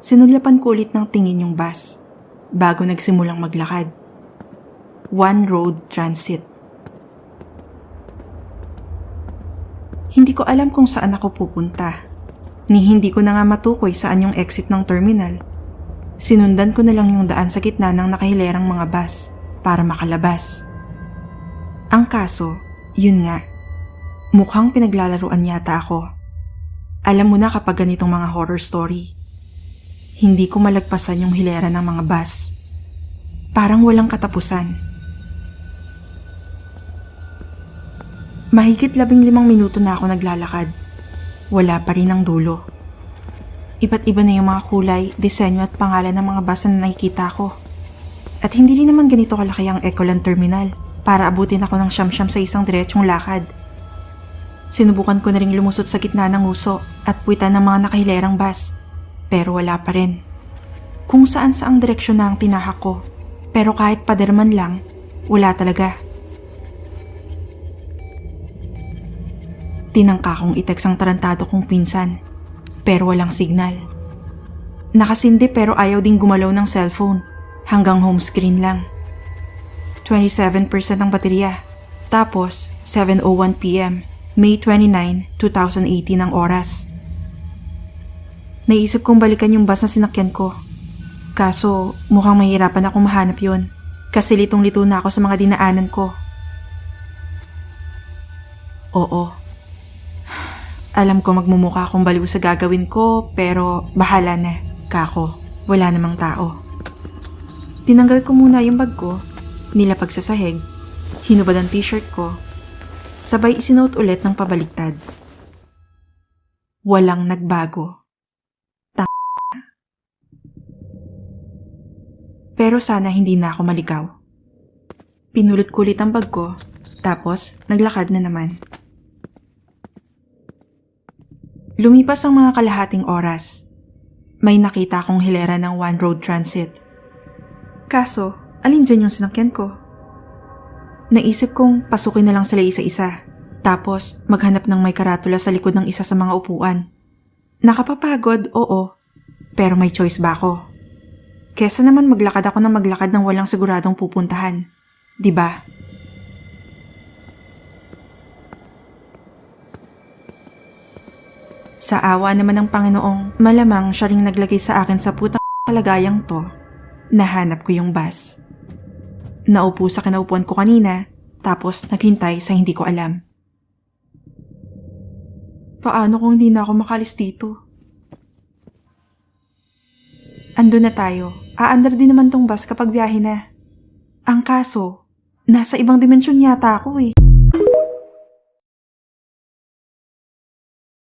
Sinulyapan ko ulit ng tingin yung bus bago nagsimulang maglakad. One Road Transit. Hindi ko alam kung saan ako pupunta. Ni hindi ko na nga matukoy saan yung exit ng terminal. Sinundan ko na lang yung daan sa gitna ng nakahilerang mga bus para makalabas. Ang kaso, yun nga, mukhang pinaglalaruan yata ako. Alam mo na kapag ganitong mga horror story, hindi ko malagpasan yung hilera ng mga bus. Parang walang katapusan. Mahigit 15 minuto na ako naglalakad. Wala pa rin ang dulo. Iba't iba na yung mga kulay, disenyo at pangalan ng mga bus na nakikita ko. At hindi rin naman ganito kalaki ang Ecoland Terminal para abutin ako ng siyam-siyam sa isang diretsong lakad. Sinubukan ko na ring lumusot sa gitna ng uso at puwitan ng mga nakahilerang bus, pero wala pa rin. Kung saan saang direksyon na ang tinahak ko, pero kahit paderman lang, wala talaga. Tinangka kong i-text ang tarantado kong pinsan, pero walang signal. Nakasindi pero ayaw ding gumalaw ng cellphone, hanggang home screen lang. 27% ang baterya, tapos 7:01 PM, May 29, 2018 ang oras. Naisip kong balikan yung bus na sinakyan ko. Kaso mukhang mahirapan akong mahanap yun kasi litong-lito na ako sa mga dinaanan ko. Oo. Alam ko magmumukha akong baliw sa gagawin ko pero bahala na, kako. Wala namang tao. Tinanggal ko muna yung bag ko, nilapag sa sahig, hinubad ang t-shirt ko, sabay isinuot ulit ng pabaliktad. Walang nagbago. Pero sana hindi na ako maligaw. Pinulot ko ulit ang bag ko, tapos naglakad na naman. Lumipas ang mga kalahating oras. May nakita akong hilera ng One Road Transit. Kaso, alin dyan yung sinakyan ko? Naisip kong pasukin na lang sila isa-isa, tapos maghanap ng may karatula sa likod ng isa sa mga upuan. Nakapapagod, oo, pero may choice ba ako? Kesa naman maglakad ako ng maglakad ng walang siguradong pupuntahan, di ba? Sa awa naman ng Panginoong, malamang siya ring naglagay sa akin sa putang kalagayang to, nahanap ko yung bus. Naupo sa kinaupuan ko kanina, tapos naghintay sa hindi ko alam. Paano kung hindi na ako makalis dito? Ando na tayo. Aandar din naman tong bus kapag biyahe na. Ang kaso, nasa ibang dimensyon yata ako eh.